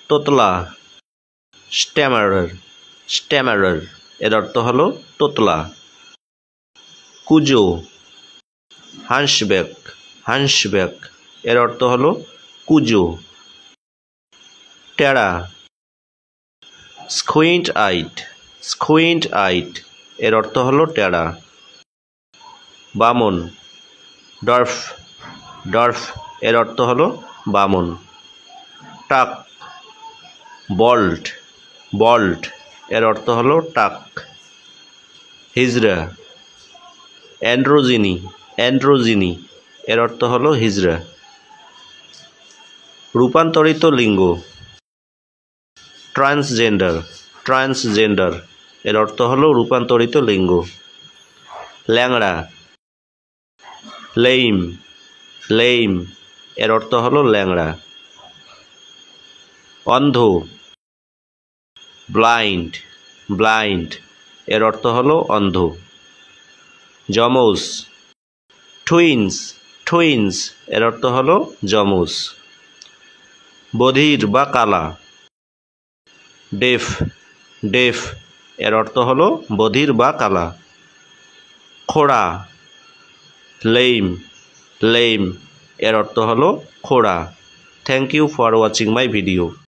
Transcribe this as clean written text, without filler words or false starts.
তোতলা স্ট্যামারার স্ট্যামারার এর অর্থ হলো তোতলা। কুজো হান্সব্যাক হান্সব্যাক এর অর্থ হলো কুজো। টেরা স্কুইন্ট আইট স্কুইন্ট আইট এর অর্থ হলো টেরা। বামন ডর্ফ ডর্ফ এর অর্থ হলো বামন। টাক বল্ট বল্ট এর অর্থ হলো টাক। হিজড়া অ্যান্ড্রোজিনি অ্যান্ড্রোজিনি এর অর্থ হলো হিজড়া। রূপান্তরিত লিঙ্গ ট্রান্সজেন্ডার ট্রান্সজেন্ডার এর অর্থ হলো রূপান্তরিত লিঙ্গ। ল্যাংড়া লেইম লেইম এর অর্থ হলো ল্যাংড়া। অন্ধ ব্লাইন্ড ব্লাইন্ড এর অর্থ হলো অন্ধ। যমজ টুইন্স টুইন্স এর অর্থ হলো যমজ। বধির বা কালা ডেফ ডেফ এর অর্থ হলো বধির বা কালা। খোড়া লেইম লেইম এর অর্থ হলো খোড়া। Thank you for watching my video.